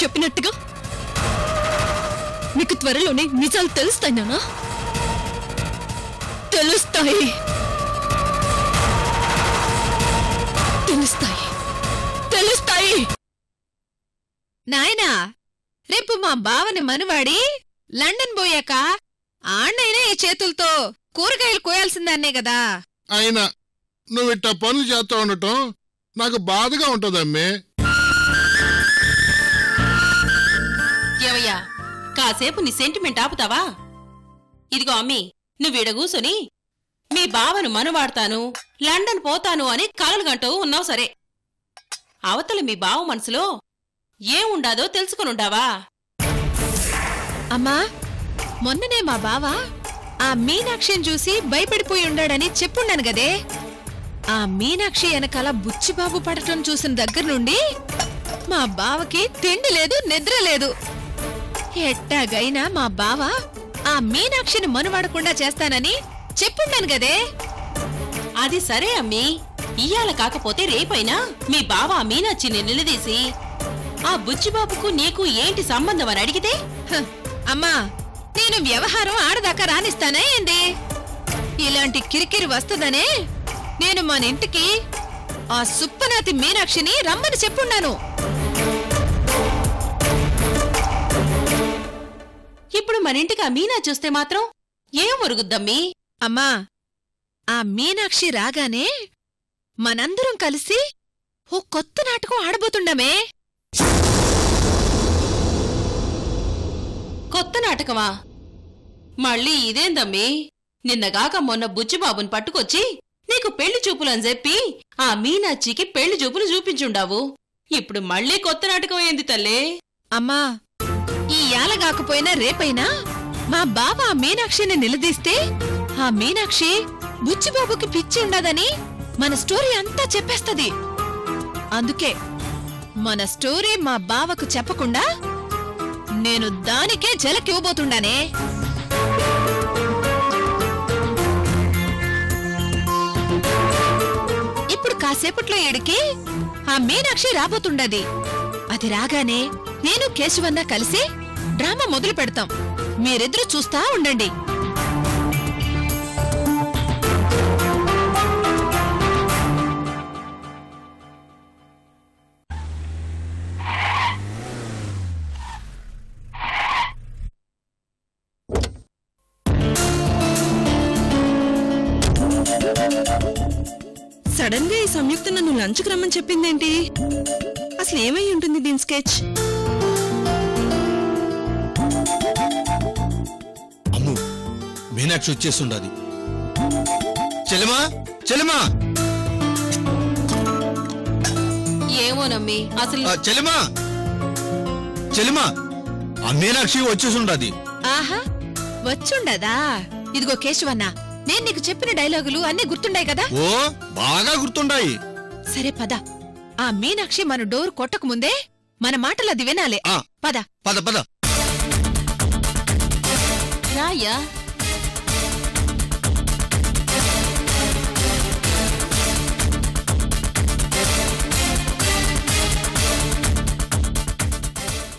చెప్పినట్టుగా మీకు త్వరలోనే నిజాలు తెలుస్తాయి నానా. తెలుస్తాయి తెలుస్తాయి తెలుస్తాయి. నాయనా, రేపు మా బావని మనవాడి లండన్ పోయాక ఆణ్ణైనా ఈ చేతులతో కూరగాయలు కోయాల్సిందాన్నే కదా. అయినా నువ్విట్ట పనులు చేస్తా ఉండటం నాకు బాధగా ఉంటదమ్మే. ఏవయ్యా, కాసేపు నీ సెంటిమెంట్ ఆపుతావా? ఇదిగో అమ్మి, నువ్వీడ కూసుని మీ బావను మనువాడతాను, లండన్ పోతాను అని కలలుగంటూ ఉన్నావు సరే. అవతల మీ బావ మనసులో ఏముండాదో తెలుసుకునుండావా? అమ్మా, మొన్ననే మా బావ ఆ మీనాక్షిని చూసి భయపడిపోయి ఉండాడని చెప్పుండాను గదే. ఆ మీనాక్షి వెనకాల బుచ్చిబాబు పడటం చూసిన దగ్గర నుండి మా బావకి తిండి లేదు, నిద్ర లేదు. ఎట్టాగైనా మా బావ ఆ మీనాక్షిని మనువాడకుండా చేస్తానని చెప్పుండాను గదే. అది సరే అమ్మి, ఇయ్యాల కాకపోతే రేపైనా మీ బావ ఆ మీనాక్షిని నిలదీసి ఆ బుచ్చిబాబుకు నీకు ఏంటి సంబంధం అని అడిగితే, అమ్మా, నేను వ్యవహారం ఆడదాకా రానిస్తానా ఏంది? ఇలాంటి కిరికిరి వస్తదనే నేను మన ఇంటికి ఆ సుప్పనాతి మీనాక్షిని రమ్మని చెప్పుండాను. ఇప్పుడు మన ఇంటికి ఆ మీనా చూస్తే మాత్రం ఏం ఒరుగుద్దమ్మీ? అమ్మా, ఆ మీనాక్షి రాగానే మనందరం కలిసి ఓ కొత్త నాటకం ఆడబోతుండమే. కొత్త నాటకమా? మళ్ళీ ఇదేందమ్మీ? నిన్నగాక మొన్న బుచ్చిబాబుని పట్టుకొచ్చి నీకు పెళ్లి చూపులని చెప్పి ఆ మీనాక్షికి పెళ్లి చూపులు చూపించుండావు. ఇప్పుడు మళ్ళీ కొత్త నాటకం ఏంది తల్లే? అమ్మా, ఈ యాలగాకపోయినా రేపైనా మా బావ ఆ మీనాక్షిని నిలదీస్తే ఆ మీనాక్షి బుచ్చిబాబుకి పిచ్చి ఉండదని మన స్టోరీ అంతా చెప్పేస్తది. అందుకే మన స్టోరీ మా బావకు చెప్పకుండా నేను దానికే జలకివ్వబోతుండానే. ఇప్పుడు కాసేపట్లో ఈడికి ఆ మీనాక్షి రాబోతుండది. అది రాగానే నేను కేశవన్న కలిసి డ్రామా మొదలు పెడతాం. మీరిద్దరూ చూస్తా ఉండండి. సడన్ గా ఈ సంయుక్త నన్ను లంచ్కి రమ్మని చెప్పిందేంటి? అసలు ఏమై ఉంటుంది దీని స్కెచ్? అమ్ము, మీనాక్షి వచ్చేస్తుండది. చెలిమా, చెలిమా, ఏమోనమ్మీ అసలు. చెలిమా, చెలిమా, ఆ మీనాక్షి వచ్చేస్తుండది. ఆహా, వచ్చుండదా? ఇదిగో కేశవన్న, నేను నీకు చెప్పిన డైలాగులు అన్నీ గుర్తుండాయి కదా? ఓ, బాగా గుర్తుండాయి. సరే పద. ఆ మీనాక్షి మన డోర్ కొట్టకముందే మన మాటలు అది వినాలే. పద పద పద. రాయ్యా.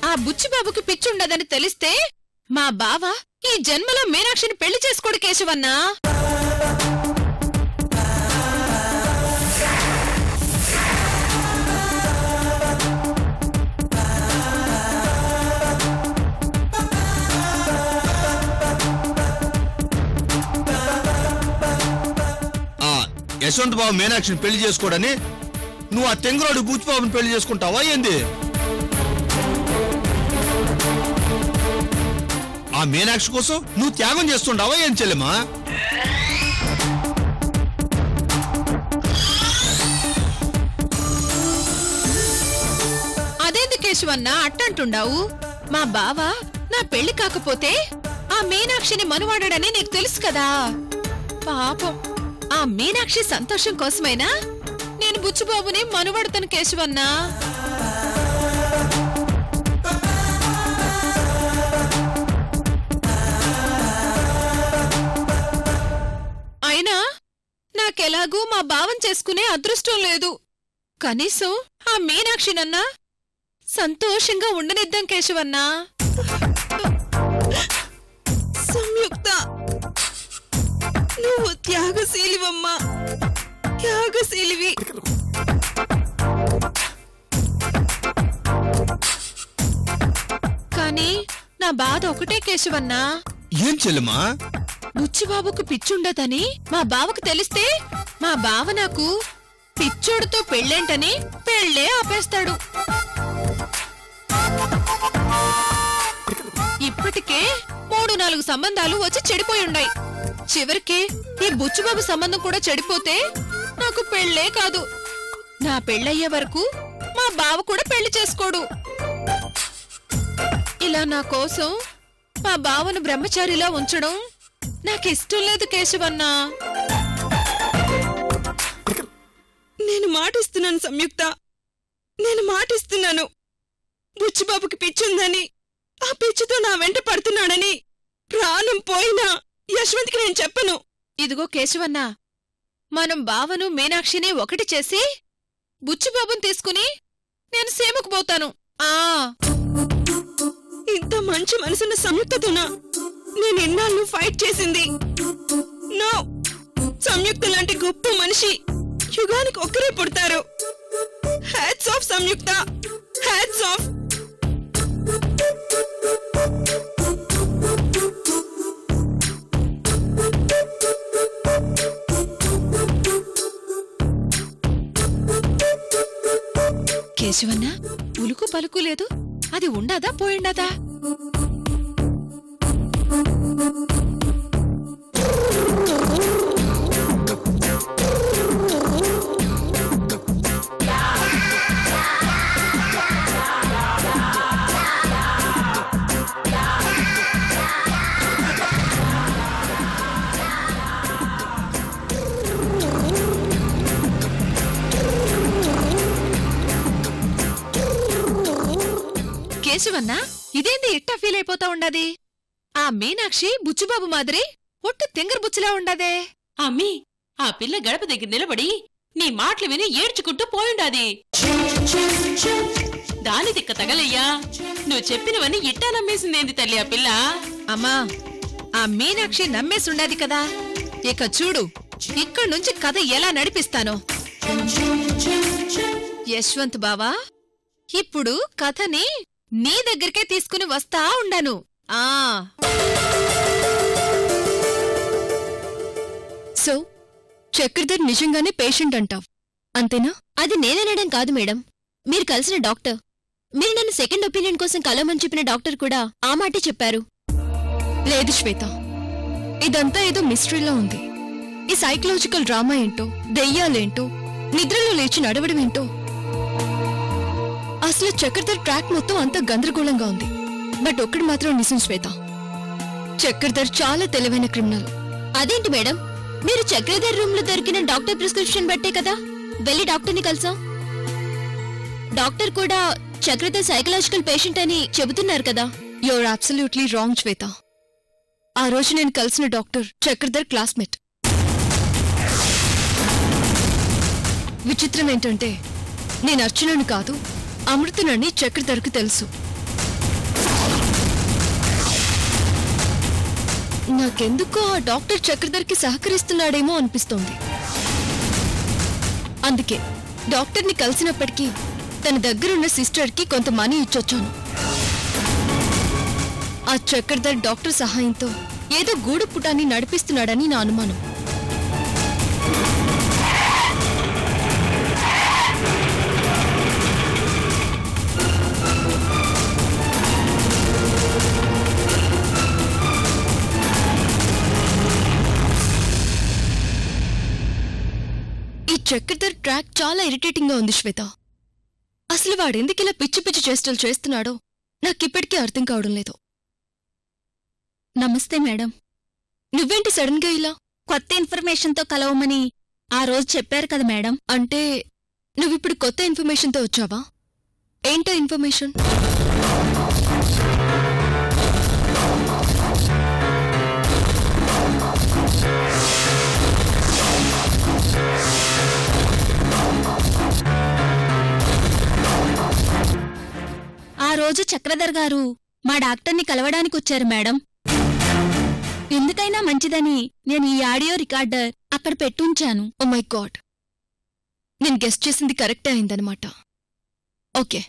ఆ బుచ్చిబాబుకి పిచ్చుండదని తెలిస్తే మా బావ ఈ జన్మలో మీనాక్షిని పెళ్లి చేసుకోడు కేశవన్నా. యశ్వంత్ బాబు మీనాక్షిని పెళ్లి చేసుకోడని నువ్వు ఆ తెంగురాడు బూచిబాబుని పెళ్లి చేసుకుంటావా ఏంది? ఆ మీనాక్షి కోసం నువ్వు త్యాగం చేస్తుండావా ఏం చెల్లెమా? అదేంది కేశవన్నా అట్టంటుండావు? మా బావ నా పెళ్లి కాకపోతే ఆ మీనాక్షిని మనువాడని నీకు తెలుసు కదా. పాపం ఆ మీనాక్షి సంతోషం కోసమైనా నేను బుచ్చిబాబుని మనువాడతాను కేశవన్నా. అయినా నాకెలాగూ మా బావం చేసుకునే అదృష్టం లేదు. కనీసం ఆ మీనాక్షినన్నా సంతోషంగా ఉండనిద్దాం కేశవన్నా. సంయుక్త, నువ్వు త్యాగశీలివమ్మా, త్యాగశీలివి. కానీ నా బాధ ఒకటే కేశవన్నా. ఏం చెల్లెమ్మా? బుచ్చిబాబుకు పిచ్చుండదని మా బావకు తెలిస్తే మా బావ నాకు పిచ్చోడుతో పెళ్ళేంటని పెళ్ళే ఆపేస్తాడు. ఇప్పటికే 3-4 సంబంధాలు వచ్చి చెడిపోయుండాయి. చివరికి ఈ బుచ్చిబాబు సంబంధం కూడా చెడిపోతే నాకు పెళ్ళే కాదు, నా పెళ్ళయ్యే వరకు మా బావ కూడా పెళ్లి చేసుకోడు. ఇలా నా కోసం మా బావను బ్రహ్మచారిలా ఉంచడం నాకిష్టం లేదు కేశవన్నా. నేను మాటిస్తున్నాను సంయుక్త, నేను మాటిస్తున్నాను. బుచ్చిబాబుకి పిచ్చుందని, ఆ పిచ్చితో నా వెంట పడుతున్నాడని ప్రాణం పోయినా యశ్వంత్కి నేను చెప్పను. ఇదిగో కేశవన్నా, మనం బావను మీనాక్షిని ఒకటి చేసి బుచ్చిబాబుని తీసుకుని నేను సేముకు పోతాను. ఇంత మంచి మనసున్న సంయుక్తతోనా నేను ఎన్నాళ్ళు ఫైట్ చేసింది? నో, సంయుక్త లాంటి గొప్ప మనిషి యుగానికి ఒక్కరే పుడతారు. హ్యాట్స్ ఆఫ్ సంయుక్త, హ్యాట్స్ ఆఫ్. కేశవన్నా, ఉలుకు పలుకు లేదు, అది ఉండదా పోయిండదా? కేశవన్నా, ఇదేంది ఇట్టా ఫీల్ అయిపోతా ఉండది? ఆ మీనాక్షి బుచ్చిబాబు మాదిరి ఒట్టు తింగర్ బుచ్చిలా ఉండదే. అమ్మీ, ఆ పిల్ల గడప దగ్గర నిలబడి నీ మాటలు విని ఏడ్చుకుంటూ పోయుండాది. దాని తిక్క తగలయ్యా, నువ్వు చెప్పినవన్నీ ఇట్టా నమ్మేసిందేంది తల్లి ఆ పిల్ల? అమ్మా, ఆ మీనాక్షి నమ్మేసుండది కదా. ఇక చూడు, ఇక్కడ్నుంచి కథ ఎలా నడిపిస్తానో. యశ్వంత్ బావా, ఇప్పుడు కథని నీ దగ్గరికే తీసుకుని వస్తా ఉండాను. సో చక్రధర్ నిజంగానే పేషెంట్ అంటావ్, అంతేనా? అది నేననడం కాదు మేడం, మీరు కలిసిన డాక్టర్, మీరు నన్ను సెకండ్ ఒపీనియన్ కోసం కలవమని చెప్పిన డాక్టర్ కూడా ఆ మాటే చెప్పారు. లేదు శ్వేత, ఇదంతా ఏదో మిస్టరీలో ఉంది. ఈ సైకలాజికల్ డ్రామా ఏంటో, దెయ్యాలేంటో, నిద్రలో లేచి నడవడం ఏంటో, అసలు చక్రధర్ ట్రాక్ మొత్తం అంతా గందరగోళంగా ఉంది. బట్ ఒక్కడి మాత్రం నిజం శ్వేత, చక్రధర్ చాలా తెలివైన క్రిమినల్. అదేంటి మేడం, మీరు చక్రధర్ రూమ్ లో దొరికిన డాక్టర్ ప్రిస్క్రిప్షన్ బట్టే కదా వెళ్ళి డాక్టర్ని కలిసాం. డాక్టర్ కూడా చక్రధర్ సైకలాజికల్ పేషెంట్ అని చెబుతున్నారు కదా. యూఆర్ అబ్సల్యూట్లీ రాంగ్ శ్వేత. ఆ రోజు నేను కలిసిన డాక్టర్ చక్రధర్ క్లాస్మేట్. విచిత్రం ఏంటంటే, నేను అర్చనని కాదు, అమృతనని చక్రధర్కు తెలుసు. నాకెందుకో ఆ డాక్టర్ చక్రధర్కి సహకరిస్తున్నాడేమో అనిపిస్తోంది. అందుకే డాక్టర్ని కలిసినప్పటికీ తన దగ్గరున్న సిస్టర్కి కొంత మనీ ఇచ్చొచ్చాను. ఆ చక్రధర్ డాక్టర్ సహాయంతో ఏదో గూడు పుటాన్ని నడిపిస్తున్నాడని నా అనుమానం. చక్రధర్ ట్రాక్ చాలా ఇరిటేటింగ్ గా ఉంది శ్వేత. అసలు వాడెందుకిలా పిచ్చి పిచ్చి చేష్టలు చేస్తున్నాడో నాకిప్పటికీ అర్థం కావడం లేదు. నమస్తే మేడం. నువ్వేంటి సడన్ గా ఇలా? కొత్త ఇన్ఫర్మేషన్తో కలవమని ఆ రోజు చెప్పారు కదా మేడం. అంటే నువ్విప్పుడు కొత్త ఇన్ఫర్మేషన్తో వచ్చావా? ఏంటో ఇన్ఫర్మేషన్? రోజు చక్రధర్ గారు మా డాక్టర్ని కలవడానికి వచ్చారు మేడం. ఎందుకైనా మంచిదని నేను ఈ ఆడియో రికార్డర్ అక్కడ పెట్టుంచాను. ఓ మై గాడ్, నేను గెస్ట్ చేసింది కరెక్టే అయిందనమాట. ఓకే,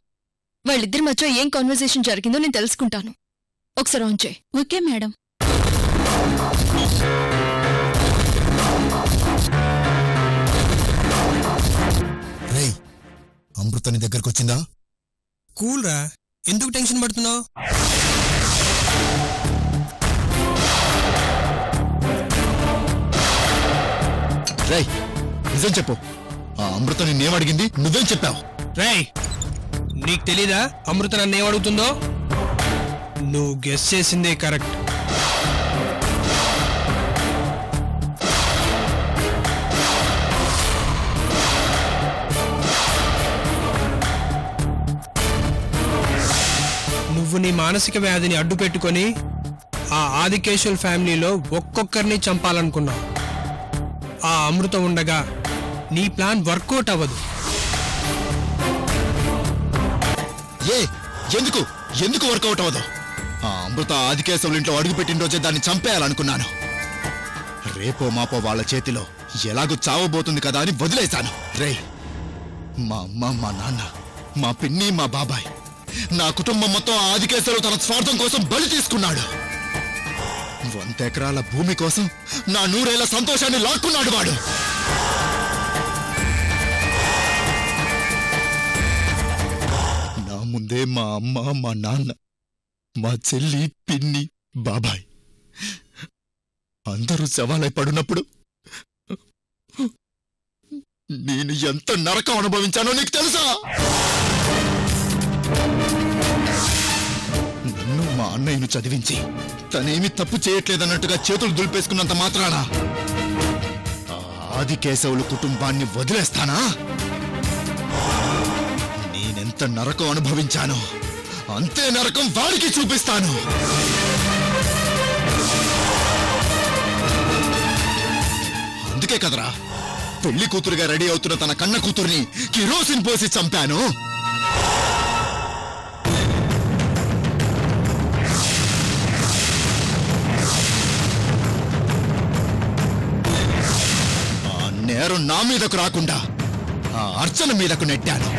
వాళ్ళిద్దరి మధ్య ఏం కాన్వర్సేషన్ జరిగిందో నేను తెలుసుకుంటాను. ఒకసారి ఆన్ చేయి. Okay madam. రేయ్, అమృత నీ దగ్గరకు వచ్చిందా? కూల్ రా, ఎందుకు టెన్షన్ పడుతున్నావు? రేయ్, నిజం చెప్పు. ఆ అమృత నిన్నేమడిగింది? నువ్వేం చెప్పావు? రేయ్, నీకు తెలీదా అమృత నన్నేమడుగుతుందో? నువ్వు గెస్ చేసిందే కరెక్ట్. నువ్వు నీ మానసిక వ్యాధిని అడ్డు పెట్టుకొని ఆ ఆదికేశుల్ ఫ్యామిలీలో ఒక్కొక్కరిని చంపాలనుకున్నావు. ఆ అమృత ఉండగా నీ ప్లాన్ వర్కౌట్ అవ్వదు. ఎందుకు ఎందుకు వర్కౌట్ అవ్వదు? ఆ అమృత ఆదికేశవుల ఇంట్లో అడుగుపెట్టిన రోజే దాన్ని చంపేయాలనుకున్నాను. రేపో మాపో వాళ్ళ చేతిలో ఎలాగూ చావబోతుంది కదా అని వదిలేశాను. రే, మా అమ్మ, మా నాన్న, మా పిన్ని, మా బాబాయ్, నా కుటుంబం మొత్తం ఆదికేశవులు తన స్వార్థం కోసం బలి తీసుకున్నాడు. 100 ఎకరాల భూమి కోసం నా 100 ఏళ్ల సంతోషాన్ని లాక్కున్నాడు వాడు. నా ముందే మా అమ్మ, మా నాన్న, మా చెల్లి, పిన్ని, బాబాయ్ అందరూ శవాలై పడున్నప్పుడు నేను ఎంత నరకం అనుభవించానో నీకు తెలుసా? నన్ను మా అన్నయ్యను చదివించి తనేమి తప్పు చేయట్లేదన్నట్టుగా చేతులు దులిపేసుకున్నంత మాత్రాన ఆదికేశవులు కుటుంబాన్ని వదిలేస్తానా? నేనెంత నరకం అనుభవించానో అంతే నరకం వాడికి చూపిస్తాను. అందుకే కదరా పెళ్లి కూతురుగా రెడీ అవుతున్న తన కన్న కూతుర్ని కిరోసిన్ పోసి చంపాను. ఆ నేరం నా మీదకు రాకుండా ఆ అర్చన మీదకు నెట్టాను.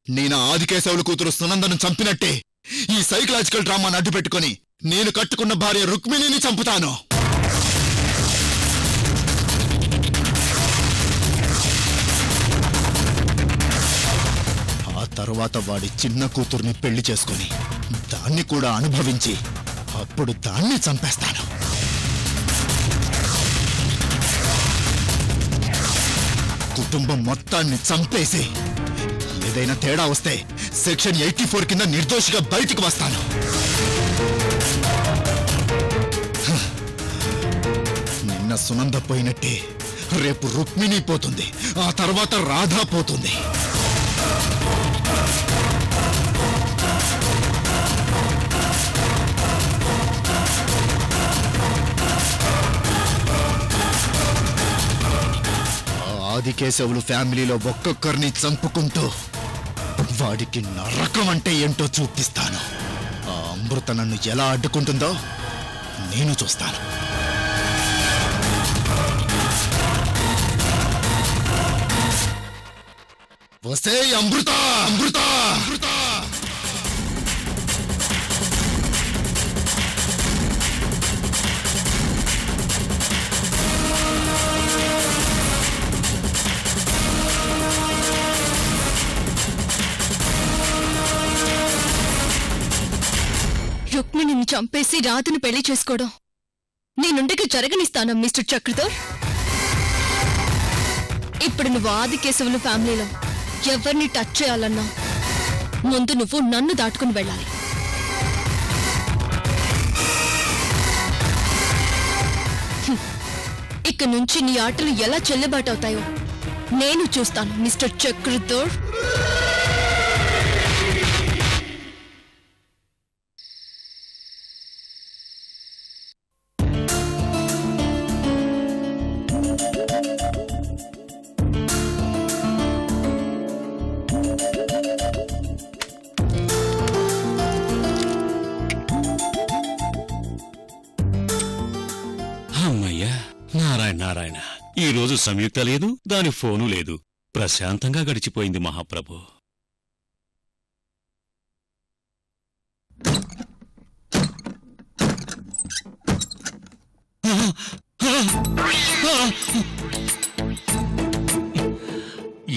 నేను ఆదికేశవుల కూతురు సునందను చంపినట్టే ఈ సైకలాజికల్ డ్రామాను అడ్డు పెట్టుకుని నేను కట్టుకున్న భార్య రుక్మిణిని చంపుతాను. ఆ తర్వాత వాడి చిన్న కూతుర్ని పెళ్లి చేసుకుని దాన్ని కూడా అనుభవించి అప్పుడు దాన్ని చంపేస్తాను. కుటుంబం మొత్తాన్ని చంపేసి ఏదైనా తేడా వస్తే సెక్షన్ 84 కింద నిర్దోషిగా బయటికి వస్తాను. నిన్న సునంద పోయినట్టే రేపు రుక్మిణి పోతుంది, ఆ తర్వాత రాధా పోతుంది. ఆదికేశవులు ఫ్యామిలీలో ఒక్కొక్కరిని చంపుకుంటూ వాడికి నరకం అంటే ఏంటో చూపిస్తాను. ఆ అమృత నన్ను ఎలా అడ్డుకుంటుందో నేను చూస్తాను. వసే అమృత, అమృత, అమృత! రుక్మిణిని చంపేసి రాధను పెళ్లి చేసుకోవడం నేనుండగా జరగనిస్తాను మిస్టర్ చక్రధర్. ఇప్పుడు నువ్వు ఆదికేశవుల ఫ్యామిలీలో ఎవరిని టచ్ చేయాలన్నా ముందు నువ్వు నన్ను దాటుకుని వెళ్ళాలి. ఇక నుంచి నీ ఆటలు ఎలా చెల్లుబాటు అవుతాయో నేను చూస్తాను మిస్టర్ చక్రధర్. నారాయణ, ఈ రోజు సంయుక్త లేదు, దాని ఫోను లేదు. ప్రశాంతంగా గడిచిపోయింది మహాప్రభు.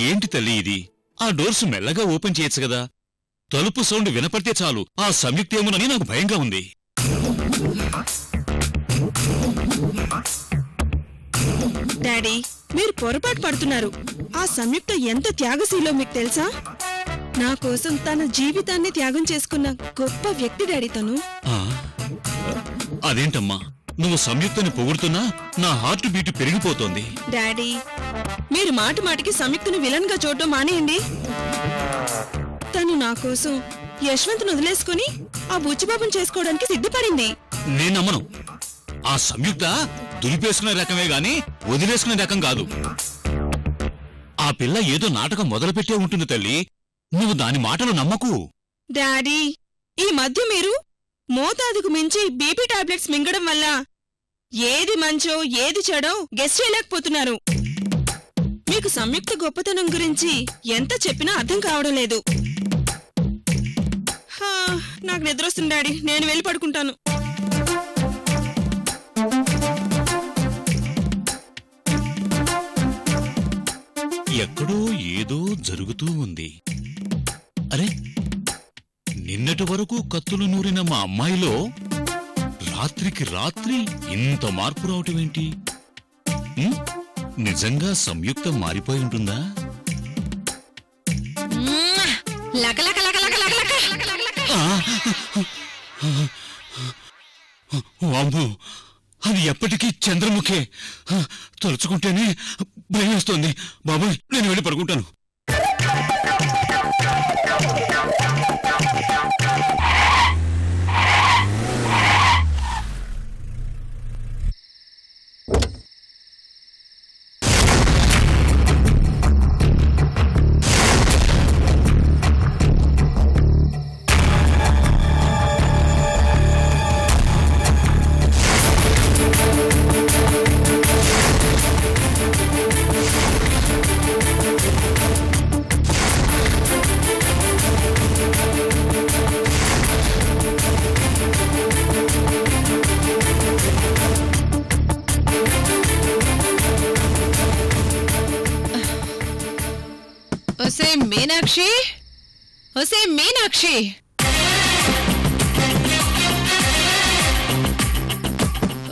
ఏంటి తల్లి ఇది? ఆ డోర్స్ మెల్లగా ఓపెన్ చేయొచ్చు కదా. తలుపు సౌండ్ వినపడితే చాలు ఆ సంయుక్త ఏమోనని నాకు భయంగా ఉంది. డాడీ, మీరు పొరపాటు పడుతున్నారు. ఆ సంయుక్త ఎంత త్యాగశీలో మీకు తెలుసా? నా కోసం తన జీవితాన్ని త్యాగం చేసుకున్న గొప్ప వ్యక్తి డాడీ తను. అదేంటమ్మా, నువ్వు సంయుక్తని పొగుడుతున్నా నా హార్ట్ బీట్ పెరిగిపోతోంది. డాడీ, మీరు మాటి మాటికి సంయుక్తను విలన్ గా చూడటం మానేయండి. తను నా కోసం యశ్వంత్ను వదిలేసుకుని ఆ బుచ్చిబాబుని చేసుకోవడానికి సిద్ధపడింది. నేనమ్మను. ఆ సంయుక్త దులిపేసుకునే రకమే గాని వదిలేసుకునే రకం కాదు. ఆ పిల్ల ఏదో నాటకం మొదలుపెట్టే ఉంటుంది తల్లి. నువ్వు దాని మాటలు నమ్మకు. డాడీ, ఈ మధ్య మీరు మోతాదుకు మించి బీపీ టాబ్లెట్స్ మింగడం వల్ల ఏది మంచో ఏది చెడో గెస్ చేయలేకపోతున్నారు. మీకు సంయుక్త గొప్పతనం గురించి ఎంత చెప్పినా అర్థం కావడం లేదు. నాకు నిద్రొస్తుంది డాడీ, నేను వెళ్ళి పడుకుంటాను. ఎక్కడో ఏదో జరుగుతూ ఉంది. అరే, నిన్నటి వరకు కత్తులు నూరిన మా అమ్మాయిలో రాత్రికి రాత్రి ఇంత మార్పు రావటమేంటి? నిజంగా సంయుక్త మారిపోయి ఉంటుందా? వామ్మో, అది ఎప్పటికీ చంద్రముఖే. తలుచుకుంటేనే భయం వేస్తోంది. బాబాయ్, నేను వెళ్ళి పడుకుంటాను. మీనాక్షి, ఒసే మీనాక్షి,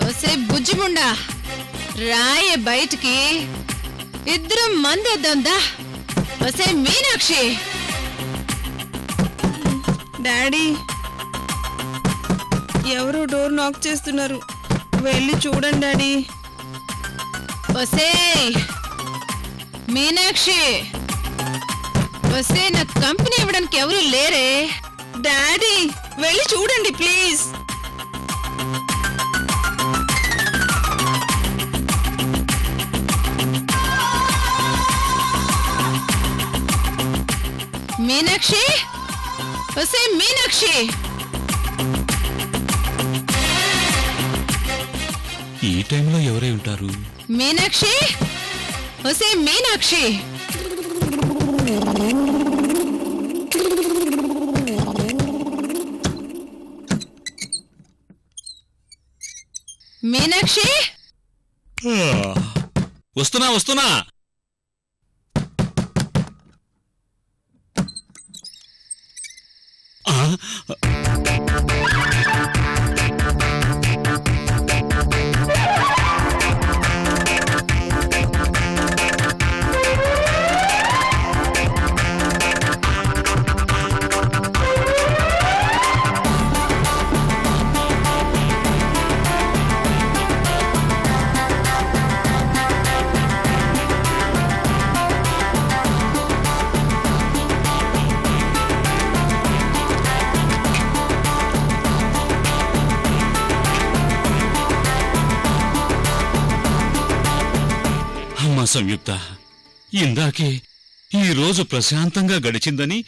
ఒసే బుజ్జిముండా, రాయే బయటికి. ఇద్దరం మందేద్దాందా. ఒసే మీనాక్షి. డాడీ, ఎవరో డోర్ నాక్ చేస్తున్నారు, వెళ్ళి చూడండి డాడీ. ఒసే మీనాక్షి, వస్తే నాకు కంపెనీ ఇవ్వడానికి ఎవరు లేరే. డాడీ, వెళ్ళి చూడండి ప్లీజ్. మీనాక్షి, వస్తే మీనాక్షి. ఈ టైంలో ఎవరై ఉంటారు? మీనాక్షి, వస్తే మీనాక్షి. మీనాక్షి, వస్తున్నా వస్తున్నా. సంయుక్త, ఇందాకే ఈ రోజు ప్రశాంతంగా గడిచిందని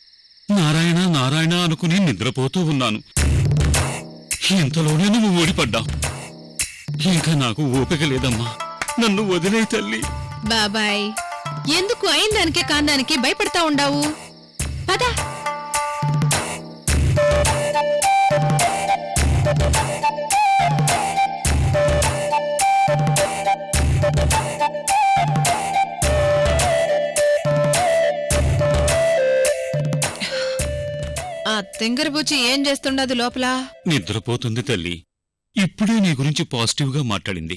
నారాయణ నారాయణ అనుకుని నిద్రపోతూ ఉన్నాను. ఇంతలోనే నువ్వు ఓడిపడ్డావు. ఇంకా నాకు ఓపిక లేదమ్మా. నన్ను వదిలే తల్లి. బాబాయ్ ఎందుకు అయిందానికే కాందానికి భయపడతా ఉండావు? పద. ఆ తింగరబుచ్చి ఏం చేస్తుండదు లోపల? నిద్రపోతుంది తల్లి. ఇప్పుడే నీ గురించి పాజిటివ్ గా మాట్లాడింది.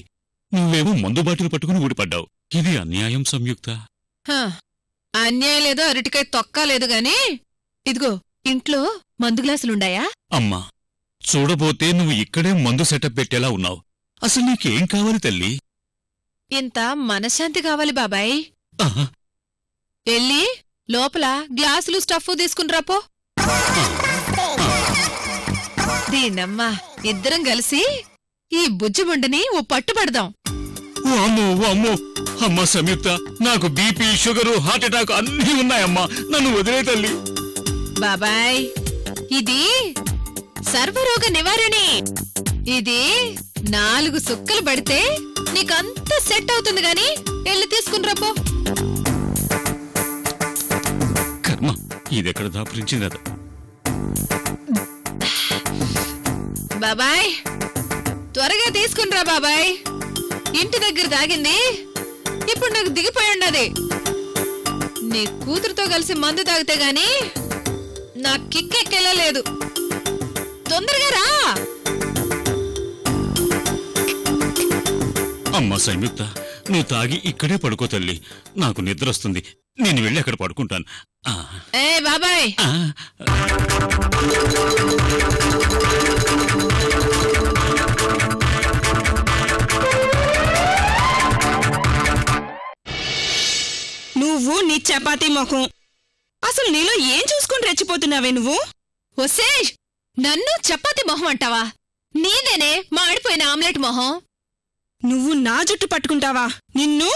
నువ్వేమో మందు బాటిల్ పట్టుకుని ఊడిపడ్డావు. ఇది అన్యాయం సంయుక్త. అన్యాయం లేదో అరటికాయ తొక్కా లేదు గాని ఇదిగో ఇంట్లో మందు గ్లాసులుండాయా? అమ్మా చూడబోతే నువ్వు ఇక్కడే మందు సెటప్ పెట్టేలా ఉన్నావు. అసలు నీకేం కావాలి తల్లి? ఇంత మనశ్శాంతి కావాలి బాబాయ్. ఆహా, ఎల్లి లోపల గ్లాసులు స్టఫ్ తీసుకునిరాపో. దీనమ్మా ఇద్దరం కలిసి ఈ బుజ్జిముండని ఓ పట్టుపడదాం. అమ్మో అమ్మో అమ్మా సంయుక్త, నాకు బీపీ, షుగరు, హార్ట్ అటాక్ అన్నీ ఉన్నాయమ్మా. నన్ను వదిలే తల్లి. బాబాయ్ ఇది సర్వరోగ నివారణి. ఇది 4 సుక్కలు పడితే నీకంతా సెట్ అవుతుంది గాని ఎల్లి తీసుకునిరాపో. కర్మ, ఇదెక్కడ దాపురించిందట. బాబాయ్ త్వరగా తీసుకునిరా బాబాయ్. ఇంటి దగ్గర దాగింది ఇప్పుడు నాకు దిగిపోయి ఉన్నది. నీ కూతురుతో కలిసి మందు తాగితే గాని నా కిక్కెక్కేలా లేదు. తొందరగా రా. అమ్మా సంయుక్త, నువ్వు తాగి ఇక్కడే పడుకో తల్లి. నాకు నిద్ర వస్తుంది. నేను వెళ్ళి అక్కడ పడుకుంటాను. ఏ బాబాయ్ నువ్వు నీ చపాతీ మొఖం, అసలు నీలో ఏం చూసుకుని రెచ్చిపోతున్నావే నువ్వు? ఒసే నన్ను చపాతి మొహం అంటావా? నీదేనే మాడిపోయిన ఆమ్లెట్ మొహం. నువ్వు నా జుట్టు పట్టుకుంటావా? నిన్ను